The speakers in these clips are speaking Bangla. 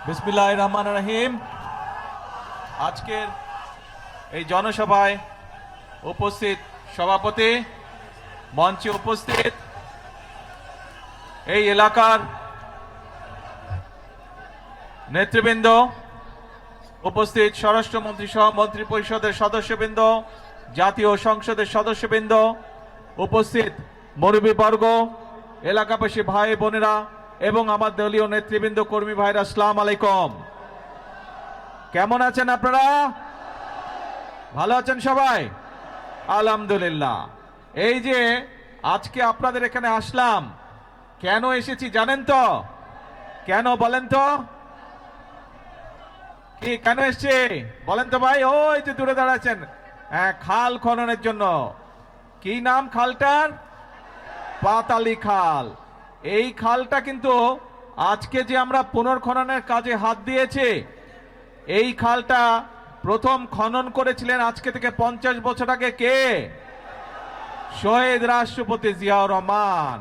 বিসমিল্লাহির রহমানির রহিম। আজকের এই জনসভায় উপস্থিত সভাপতি, মঞ্চে উপস্থিত এই এলাকার নেতৃবৃন্দ, উপস্থিত স্বরাষ্ট্রমন্ত্রী সহ মন্ত্রী পরিষদের সদস্যবৃন্দ, জাতীয় সংসদের সদস্যবৃন্দ, উপস্থিত মুরব্বীবর্গ, এলাকাবাসী ভাই বোনেরা এবং আমার দলীয় নেতৃবৃন্দ, কর্মী ভাইরা, আসসালামু আলাইকুম। কেমন আছেন আপনারা? ভালো আছেন সবাই? আলহামদুলিল্লাহ। এই যে আজকে আপনাদের এখানে আসলাম, কেন এসেছি জানেন তো? কেন বলেন তো? কি কেন এসছে বলেন তো ভাই? ওই যে দূরে দাঁড়াচ্ছেন, হ্যাঁ, খাল খননের জন্য। কি নাম খালটার? পাতালি খাল। এই খালটা কিন্তু আজকে যে আমরা পুনর্খননের কাজে হাত দিয়েছি, এই খালটা প্রথম খনন করেছিলেন আজকে থেকে 50 বছর আগে কে? শহীদ রাষ্ট্রপতি জিয়াউর রহমান।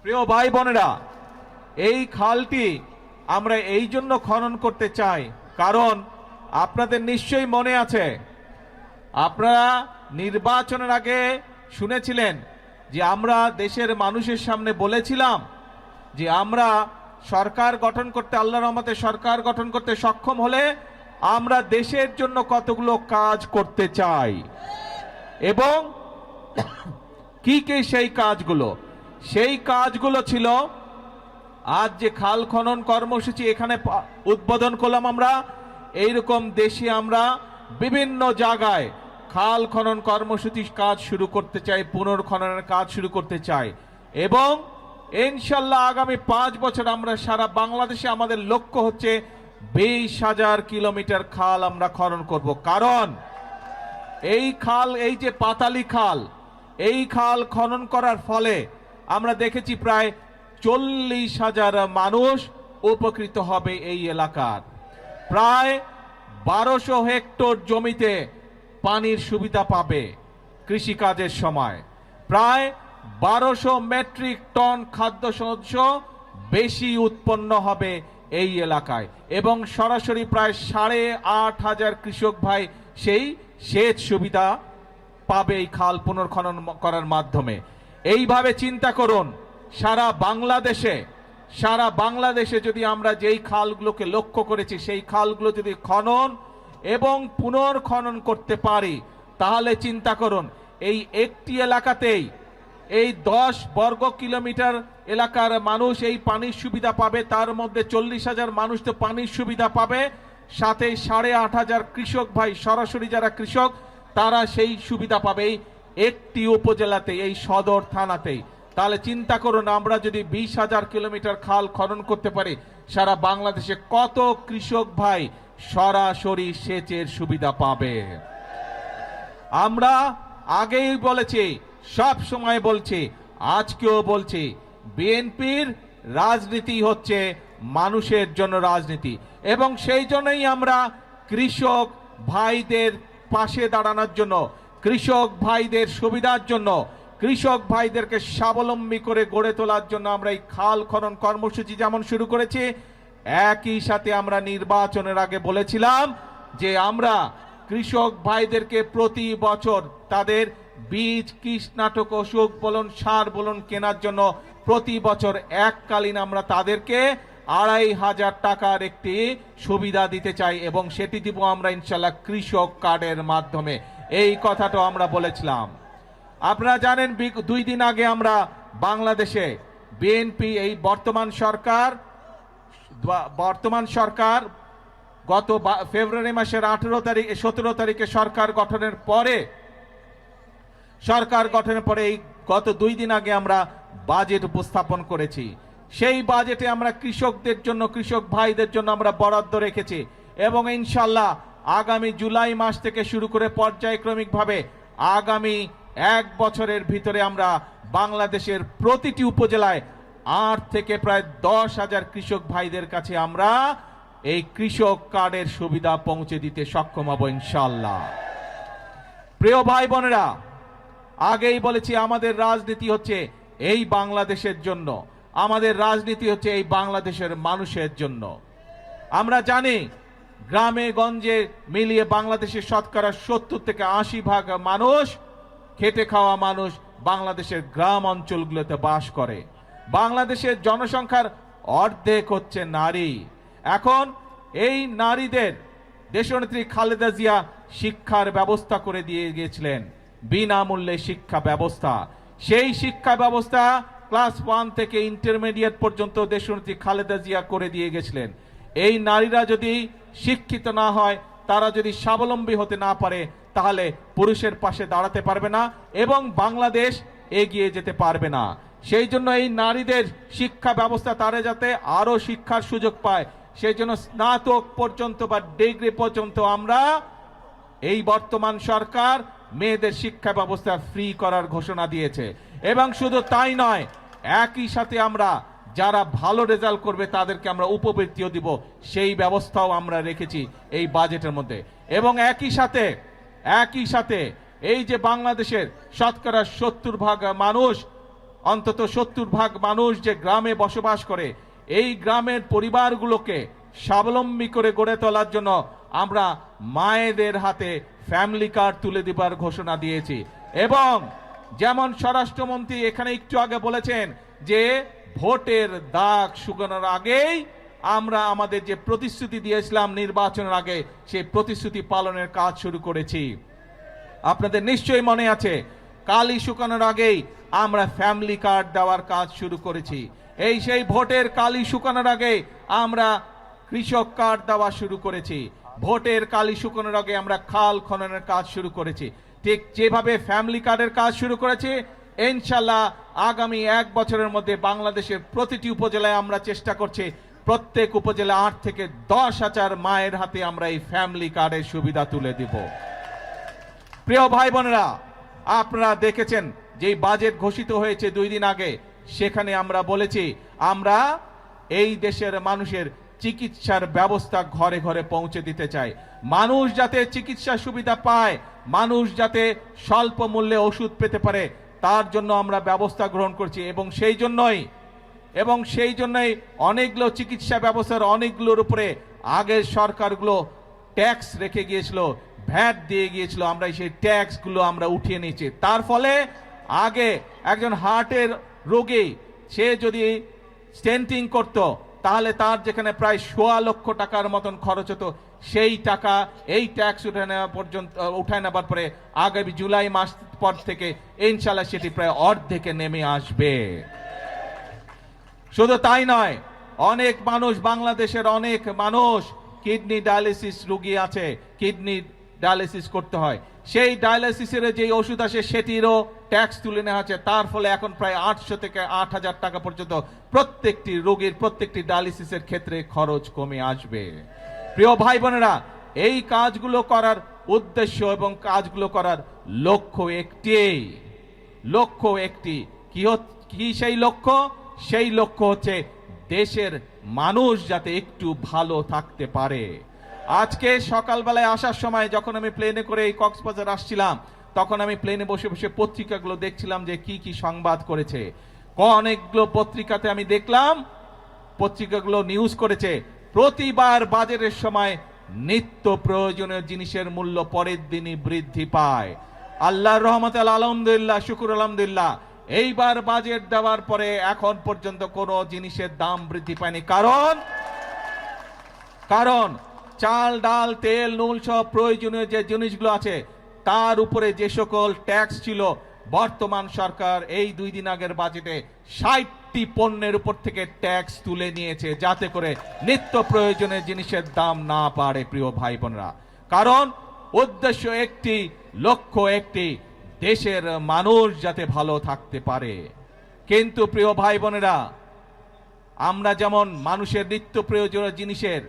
প্রিয় ভাই বোনেরা, এই খালটি আমরা এই জন্য খনন করতে চাই, কারণ আপনাদের নিশ্চয়ই মনে আছে, আপনারা নির্বাচনের আগে শুনেছিলেন যে আমরা দেশের মানুষের সামনে বলেছিলাম যে আমরা সরকার গঠন করতে, আল্লাহর রহমতে সরকার গঠন করতে সক্ষম হলে আমরা দেশের জন্য কতগুলো কাজ করতে চাই এবং কি কি সেই কাজগুলো। সেই কাজগুলো ছিল আজ যে খাল খনন কর্মসূচি এখানে উদ্বোধন করলাম আমরা। এইরকম দেশে আমরা বিভিন্ন জায়গায় খাল খনন কর্মসূচি কাজ শুরু করতে চাই, পুনর্খননের কাজ শুরু করতে চাই এবং ইনশাল্লাহ আগামী 5 বছর আমরা সারা বাংলাদেশে আমাদের লক্ষ্য হচ্ছে 20,000 কিলোমিটার খাল আমরা খনন করব। কারণ এই খাল, এই যে পাতালি খাল, এই খাল খনন করার ফলে আমরা দেখেছি প্রায় 40,000 মানুষ উপকৃত হবে এই এলাকার। প্রায় 1200 হেক্টর জমিতে পানির সুবিধা পাবে কৃষিকাজের সময়। প্রায় 1200 মেট্রিক টন খাদ্যশস্য বেশি উৎপন্ন হবে এই এলাকায় এবং সরাসরি প্রায় 8,500 কৃষক ভাই সেই সেচ সুবিধা পাবে এই খাল পুনর্খনন করার মাধ্যমে। এইভাবে চিন্তা করুন, সারা বাংলাদেশে যদি আমরা যেই খালগুলোকে লক্ষ্য করেছি সেই খালগুলো যদি খনন এবং পুনর্খনন করতে পারি, তাহলে চিন্তা করুন এই একটি এলাকাতেই এই 10 বর্গ কিলোমিটার এলাকার মানুষ এই পানির সুবিধা পাবে। তার মধ্যে 40,000 মানুষ তো পানির সুবিধা পাবে, সাথে 8,500 কৃষক ভাই, সরাসরি যারা কৃষক, তারা সেই সুবিধা পাবে এই একটি উপজেলাতে, এই সদর থানাতেই। তাহলে চিন্তা করুন, আমরা যদি 20,000 কিলোমিটার খাল খনন করতে পারি, সারা বাংলাদেশে কত কৃষক ভাই সরাসরি সেচের সুবিধা পাবে। আমরা আগেই বলেছি, সব সময় বলছি, আজকেও বলছি, বিএনপির রাজনীতি হচ্ছে মানুষের জন্য রাজনীতি এবং সেই জন্যই আমরা কৃষক ভাইদের পাশে দাঁড়ানোর জন্য, কৃষক ভাইদের সুবিধার জন্য, কৃষক ভাইদেরকে স্বাবলম্বী করে গড়ে তোলার জন্য আমরা এই খাল খনন কর্মসূচি যেমন শুরু করেছি, একই সাথে আমরা নির্বাচনের আগে বলেছিলাম যে আমরা কৃষক ভাইদেরকে প্রতি বছর তাদের বীজ, কীটনাশক, ওষুধ বলুন, সার বলুন কেনার জন্য প্রতি বছর এককালীন আমরা তাদেরকে 2,500 টাকার একটি সুবিধা দিতে চাই এবং সেটি দিব আমরা ইনশাল্লাহ কৃষক কার্ডের মাধ্যমে। এই কথাটা আমরা বলেছিলাম। আপনারা জানেন 2 দিন আগে আমরা বাংলাদেশে বিএনপি, এই বর্তমান সরকার গত ফেব্রুয়ারি মাসের 17 তারিখে সরকার গঠনের পরে এই গত 2 দিন আগে আমরা বাজেট উপস্থাপন করেছি। সেই বাজেটে আমরা কৃষকদের জন্য, কৃষক ভাইদের জন্য আমরা বরাদ্দ রেখেছি এবং ইনশাল্লাহ আগামী জুলাই মাস থেকে শুরু করে পর্যায়ক্রমিকভাবে আগামী 1 বছরের ভিতরে আমরা বাংলাদেশের প্রতিটি উপজেলায় 8 থেকে প্রায় 10,000 কৃষক ভাইদের কাছে আমরা এই কৃষক কার্ডের সুবিধা পৌঁছে দিতে সক্ষম হব ইনশাল্লাহ। প্রিয় ভাই বোনেরা, আগেই বলেছি আমাদের রাজনীতি হচ্ছে এই বাংলাদেশের জন্য, আমাদের রাজনীতি হচ্ছে এই বাংলাদেশের মানুষের জন্য। আমরা জানি গ্রামে গঞ্জে মিলিয়ে বাংলাদেশের শতকরা 70 থেকে 80% মানুষ, খেটে খাওয়া মানুষ বাংলাদেশের গ্রাম অঞ্চলগুলোতে বাস করে। বাংলাদেশের জনসংখ্যার অর্ধেক হচ্ছে নারী। এখন এই নারীদের দেশনেত্রী খালেদা জিয়া শিক্ষার ব্যবস্থা করে দিয়ে গিয়েছিলেন, বিনামূল্যে শিক্ষা ব্যবস্থা। সেই শিক্ষা ব্যবস্থা ক্লাস 1 থেকে ইন্টারমিডিয়েট পর্যন্ত দেশনেত্রী খালেদা জিয়া করে দিয়ে গেছিলেন। এই নারীরা যদি শিক্ষিত না হয়, তারা যদি স্বাবলম্বী হতে না পারে, তাহলে পুরুষের পাশে দাঁড়াতে পারবে না এবং বাংলাদেশ এগিয়ে যেতে পারবে না। সেই জন্য এই নারীদের শিক্ষা ব্যবস্থা, তারা যাতে আরো শিক্ষার সুযোগ পায়, সেই জন্য স্নাতক পর্যন্ত বা ডিগ্রি পর্যন্ত আমরা এই বর্তমান সরকার মেয়েদের শিক্ষা ব্যবস্থা ফ্রি করার ঘোষণা দিয়েছে। এবং শুধু তাই নয়, একই সাথে আমরা যারা ভালো রেজাল্ট করবে তাদেরকে আমরা উপবৃত্তিও দিব, সেই ব্যবস্থাও আমরা রেখেছি এই বাজেটের মধ্যে। এবং একই সাথে এই যে বাংলাদেশের শতকরা 70% মানুষ, অন্তত 70% মানুষ যে গ্রামে বসবাস করে, এই গ্রামের পরিবারগুলোকে স্বাবলম্বী করে গড়ে তোলার জন্য আমরা মায়েদের হাতে ফ্যামিলি কার্ড তুলে দেবার ঘোষণা দিয়েছি। এবং যেমন স্বরাষ্ট্রমন্ত্রী এখানে একটু আগে বলেছেন যে ভোটের দাগ শুকানোর আগেই আমরা আমাদের যে প্রতিশ্রুতি দিয়েছিলাম নির্বাচনের আগে, সেই প্রতিশ্রুতি পালনের কাজ শুরু করেছি। আপনাদের নিশ্চয়ই মনে আছে, কালি শুকানোর আগেই আমরা ফ্যামিলি কার্ড দেওয়ার কাজ শুরু করেছি। সেই ভোটের কালি শুকানোর আগে আমরা কৃষক কার্ড দেওয়া শুরু করেছি। ভোটের কালি শুকানোর আগে আমরা খাল খননের কাজ শুরু করেছি। ঠিক যেভাবে ফ্যামিলি কার্ডের কাজ শুরু করেছি, ইনশাল্লাহ আগামী 1 বছরের মধ্যে বাংলাদেশের প্রতিটি উপজেলায় আমরা চেষ্টা করছি প্রত্যেক উপজেলা 8 থেকে 10,000 মায়ের হাতে আমরা এই ফ্যামিলি কার্ডের সুবিধা তুলে দিব। প্রিয় ভাই বোনেরা, আপনারা দেখেছেন যে বাজেট ঘোষিত হয়েছে 2 দিন আগে, সেখানে আমরা বলেছি আমরা এই দেশের মানুষের চিকিৎসার ব্যবস্থা ঘরে ঘরে পৌঁছে দিতে চাই। মানুষ যাতে চিকিৎসা সুবিধা পায়, মানুষ যাতে স্বল্প মূল্যে ওষুধ পেতে পারে, তার জন্য আমরা ব্যবস্থা গ্রহণ করছি। এবং সেই জন্যই অনেকগুলো চিকিৎসা ব্যবস্থার অনেকগুলোর উপরে আগের সরকারগুলো ট্যাক্স রেখে গিয়েছিল, ভ্যাট দিয়ে গিয়েছিল, আমরা সেই ট্যাক্সগুলো আমরা উঠিয়ে নিয়েছি। তার ফলে আগে একজন হার্টের রোগী সে যদি স্টেন্টিং করত, তাহলে তার যেখানে প্রায় 1.25 লক্ষ টাকার মতন খরচ হতো, সেই টাকা এই ট্যাক্স উঠায় নেবার পরে আগামী জুলাই মাস পর থেকে ইনশাল্লাহ সেটি প্রায় অর্ধেকে নেমে আসবে। শুধু তাই নয়, অনেক মানুষ, বাংলাদেশের অনেক মানুষ কিডনি ডায়ালিসিস রোগী আছে, কিডনি ডায়ালিসিস করতে হয়, সেই ডায়ালিসিসের যে ওষুধ আসে সেটিরও ট্যাক্স তুলে নেওয়া হচ্ছে। তার ফলে এখন প্রায় 800 থেকে 8,000 টাকা পর্যন্ত প্রত্যেকটি রোগীর প্রত্যেকটি ডায়ালিসিসের ক্ষেত্রে খরচ কমে আসবে। প্রিয় ভাই বোনেরা, এই কাজগুলো করার উদ্দেশ্য এবং কাজগুলো করার লক্ষ্য একটি। কি সেই লক্ষ্য? সেই লক্ষ্য হচ্ছে দেশের মানুষ যাতে একটু ভালো থাকতে পারে। আজকে সকালবেলায় আসার সময় যখন আমি প্লেনে করে এই কক্সবাজার আসছিলাম, তখন আমি প্লেনে বসে বসে পত্রিকাগুলো দেখছিলাম যে কি কি সংবাদ করেছে। অনেকগুলো পত্রিকাতে আমি দেখলাম, পত্রিকাগুলো নিউজ করেছে প্রতিবার বাজারের সময় নিত্য প্রয়োজনীয় জিনিসের মূল্য পরের দিনই বৃদ্ধি পায়। আল্লাহর রহমতে আলহামদুলিল্লাহ, শুকুর আলহামদুলিল্লাহ, এইবার বাজেট দেওয়ার পরে এখন পর্যন্ত কোনো জিনিসের দাম বৃদ্ধি পায়নি। কারণ চাল, ডাল, তেল, নুন সব প্রয়োজনীয় যে জিনিসগুলো আছে তার উপরে যে সকল ট্যাক্স ছিল, বর্তমান সরকার এই 2 দিন আগের বাজেটে 60টি পণ্যের উপর থেকে ট্যাক্স তুলে নিয়েছে, যাতে করে নিত্য প্রয়োজনীয় জিনিসের দাম না বাড়ে। প্রিয় ভাই বোনেরা, কারণ উদ্দেশ্য একটি, লক্ষ্য একটি, দেশের মানুষ যাতে ভালো থাকতে পারে। কিন্তু প্রিয় ভাই বোনেরা, আমরা যেমন মানুষের নিত্য প্রয়োজনীয় জিনিসের,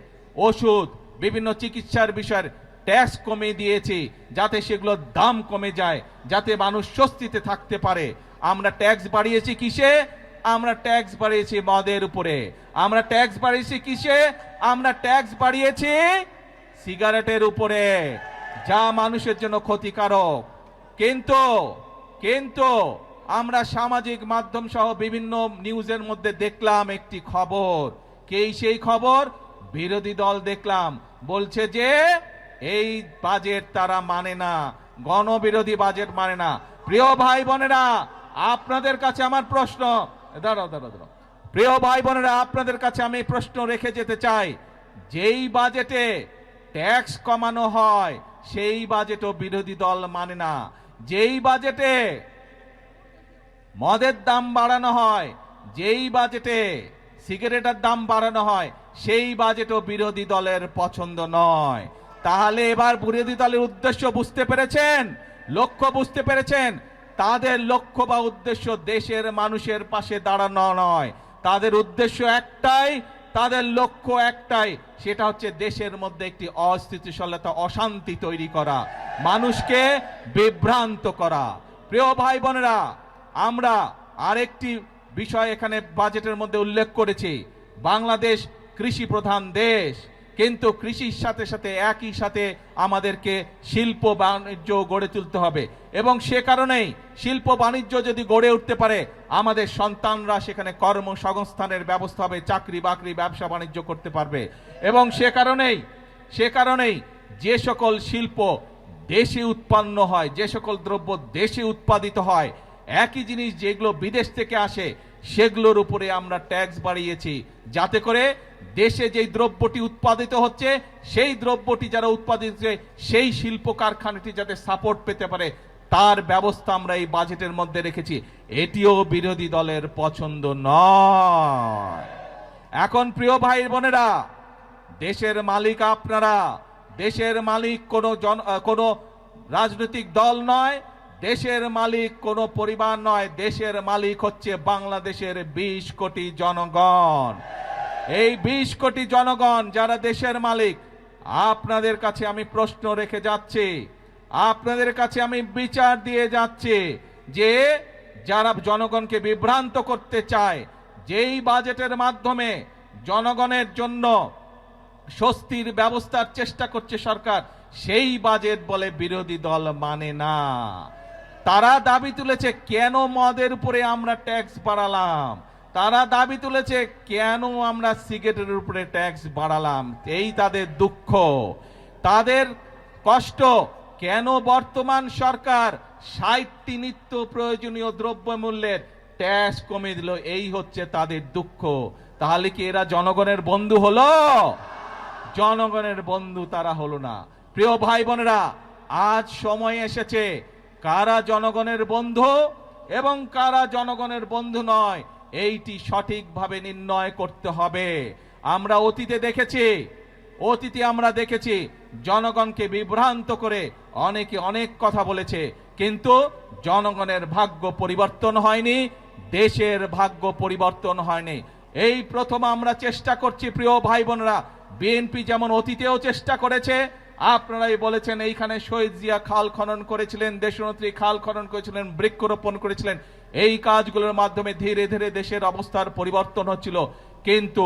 ওষুধ, বিভিন্ন চিকিৎসার বিষয়ের ট্যাক্স কমিয়ে দিয়েছি যাতে সেগুলোর দাম কমে যায়, যাতে মানুষ স্বস্তিতে থাকতে পারে। আমরা ট্যাক্স বাড়িয়েছি কিসে? আমরা ট্যাক্স বাড়িয়েছি মদের উপরে। আমরা ট্যাক্স বাড়িয়েছি কিসে? আমরা ট্যাক্স বাড়িয়েছি সিগারেটের উপরে, যা মানুষের জন্য ক্ষতিকারক। কিন্তু আমরা সামাজিক মাধ্যম সহ বিভিন্ন নিউজের মধ্যে দেখলাম একটি খবর। সেই খবর, বিরোধী দল দেখলাম বলছে যে এই বাজেট তারা মানে না, গণবিরোধী বাজেট মানে না। প্রিয় ভাই বোনেরা, আপনাদের কাছে আমার প্রশ্ন, দাঁড়াও দাঁড়াও দাঁড়াও, প্রিয় ভাই বোনেরা, আপনাদের কাছে আমি প্রশ্ন রেখে যেতে চাই, যেই বাজেটে ট্যাক্স কমানো হয় সেই বাজেটও বিরোধী দল মানে না। যেই বাজেটে মদের দাম বাড়ানো হয়, যেই বাজেটে সিগারেটের দাম বাড়ানো হয়, সেই বাজেটও বিরোধী দলের পছন্দ নয়। তাহলে এবার বিরোধী দলের উদ্দেশ্য বুঝতে পেরেছেন, লক্ষ্য বুঝতে পেরেছেন? তাদের লক্ষ্য বা উদ্দেশ্য দেশের মানুষের পাশে দাঁড়ানো নয়, তাদের উদ্দেশ্য একটাই, তাদের লক্ষ্য একটাই, সেটা হচ্ছে দেশের মধ্যে একটি অস্থিতিশীলতা, অশান্তি তৈরি করা, মানুষকে বিভ্রান্ত করা। প্রিয় ভাই বোনেরা, আমরা আরেকটি বিষয় এখানে বাজেটের মধ্যে উল্লেখ করেছি, বাংলাদেশ কৃষি প্রধান দেশ, কিন্তু কৃষির সাথে সাথে একই সাথে আমাদেরকে শিল্প বাণিজ্য গড়ে তুলতে হবে, এবং সে কারণেই শিল্প বাণিজ্য যদি গড়ে উঠতে পারে আমাদের সন্তানরা সেখানে কর্মসংস্থানের ব্যবস্থা হবে, চাকরি বাকরি ব্যবসা বাণিজ্য করতে পারবে। এবং সে কারণেই যে সকল শিল্প দেশে উৎপন্ন হয়, যে সকল দ্রব্য দেশে উৎপাদিত হয়, একই জিনিস যেগুলো বিদেশ থেকে আসে সেগুলোর উপরে আমরা ট্যাক্স বাড়িয়েছি, যাতে করে দেশে যেই দ্রব্যটি উৎপাদিত হচ্ছে সেই দ্রব্যটি যারা উৎপাদিত হচ্ছে সেই শিল্প কারখানাটি যাতে সাপোর্ট পেতে পারে তার ব্যবস্থা আমরা এই বাজেটের মধ্যে রেখেছি। এটিও বিরোধী দলের পছন্দ নয়। এখন প্রিয় ভাই বোনেরা, দেশের মালিক আপনারা, দেশের মালিক কোনো রাজনৈতিক দল নয়, দেশের মালিক কোনো পরিবার নয়, দেশের মালিক হচ্ছে বাংলাদেশের 20 কোটি জনগণ। এই 20 কোটি জনগণ যারা দেশের মালিক, আপনাদের কাছে আমি প্রশ্ন রেখে যাচ্ছি, আপনাদের কাছে আমি বিচার দিয়ে যাচ্ছি, যে যারা জনগণকে বিভ্রান্ত করতে চায়, যেই বাজেটের মাধ্যমে জনগণের জন্য স্বস্তির ব্যবস্থার চেষ্টা করছে সরকার, সেই বাজেট বলে বিরোধী দল মানে না। তারা দাবি তুলেছে কেন মদের উপরে আমরা ট্যাক্স বাড়ালাম, তারা দাবি তুলেছে কেন আমরা সিগারেটের উপরে ট্যাক্স বাড়ালাম, এই তাদের দুঃখ, তাদের কষ্ট। কেন বর্তমান সরকার 60টি নিত্য প্রয়োজনীয় দ্রব্যমূল্যের ট্যাক্স কমিয়ে দিল, এই হচ্ছে তাদের দুঃখ। তাহলে কি এরা জনগণের বন্ধু হলো? জনগণের বন্ধু তারা হলো না। প্রিয় ভাই বোনেরা, আজ সময় এসেছে কারা জনগণের বন্ধু এবং কারা জনগণের বন্ধু নয় এইটি সঠিকভাবে নির্ণয় করতে হবে। আমরা অতীতে দেখেছি জনগণকে বিভ্রান্ত করে অনেকে অনেক কথা বলেছে, কিন্তু জনগণের ভাগ্য পরিবর্তন হয়নি, দেশের ভাগ্য পরিবর্তন হয়নি। এই প্রথম আমরা চেষ্টা করছি প্রিয় ভাই বোনেরা, বিএনপি যেমন অতীতেও চেষ্টা করেছে, আপনারাই বলেছেন এইখানে শহীদ জিয়া খাল খনন করেছিলেন, দেশনেত্রী খাল খনন করেছিলেন, বৃক্ষরোপণ করেছিলেন, এই কাজগুলোর মাধ্যমে ধীরে ধীরে দেশের অবস্থার পরিবর্তন হচ্ছিল। কিন্তু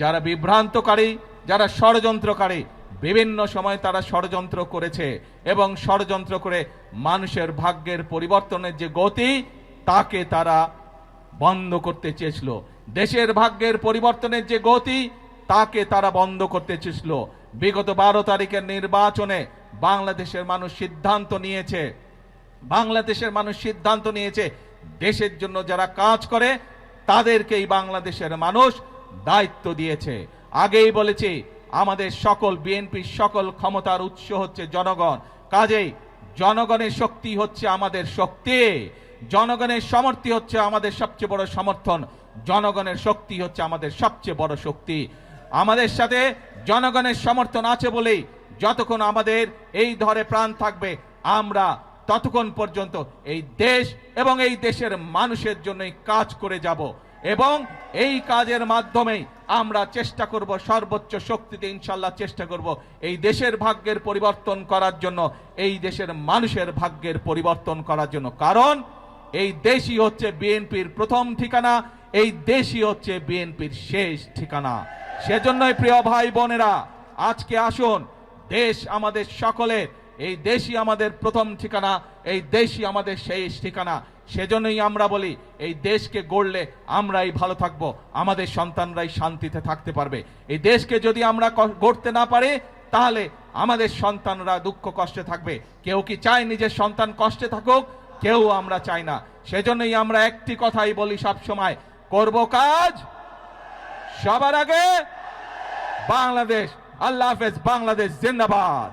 যারা বিভ্রান্তকারী, যারা ষড়যন্ত্রকারী, বিভিন্ন সময় তারা ষড়যন্ত্র করেছে এবং ষড়যন্ত্র করে মানুষের ভাগ্যের পরিবর্তনের যে গতি তাকে তারা বন্ধ করতে চেয়েছিল, দেশের ভাগ্যের পরিবর্তনের যে গতি তাকে তারা বন্ধ করতে চেয়েছিল। বিগত 12 তারিখের নির্বাচনে বাংলাদেশের মানুষ সিদ্ধান্ত নিয়েছে দেশের জন্য যারা কাজ করে তাদেরকেই বাংলাদেশের মানুষ দায়িত্ব দিয়েছে। আগেই বলেছি আমাদের সকল বিএনপির সকল ক্ষমতার উৎস হচ্ছে জনগণ, কাজেই জনগণের শক্তি হচ্ছে আমাদের শক্তি, জনগণের সমর্থি হচ্ছে আমাদের সবচেয়ে বড় সমর্থন, জনগণের শক্তি হচ্ছে আমাদের সবচেয়ে বড় শক্তি। আমাদের সাথে জনগণের সমর্থন আছে বলেই যতক্ষণ আমাদের এই ধরে প্রাণ থাকবে আমরা ততক্ষণ পর্যন্ত এই দেশ এবং এই দেশের মানুষের জন্যই কাজ করে যাব, এবং এই কাজের মাধ্যমেই আমরা চেষ্টা করব সর্বোচ্চ শক্তিতে ইনশাআল্লাহ চেষ্টা করব এই দেশের ভাগ্যের পরিবর্তন করার জন্য, এই দেশের মানুষের ভাগ্যের পরিবর্তন করার জন্য। কারণ এই দেশই হচ্ছে বিএনপির প্রথম ঠিকানা, এই দেশই হচ্ছে বিএনপির শেষ ঠিকানা। সেজন্যই প্রিয় ভাই বোনেরা, আজকে আসুন, দেশ আমাদের সকলের, এই দেশই আমাদের প্রথম ঠিকানা, এই দেশই আমাদের শেষ ঠিকানা। সেজন্যই আমরা বলি এই দেশকে গড়লে আমরাই ভালো থাকবো, আমাদের সন্তানরাই শান্তিতে থাকতে পারবে। এই দেশকে যদি আমরা গড়তে না পারি তাহলে আমাদের সন্তানরা দুঃখ কষ্টে থাকবে। কেউ কি চায় নিজের সন্তান কষ্টে থাকুক? কেউ আমরা চাই না। সেজন্যই আমরা একটি কথাই বলি সব সময়, করব কাজ সবার আগে বাংলাদেশ। আল্লাহ হাফেজ। বাংলাদেশ জিন্দাবাদ।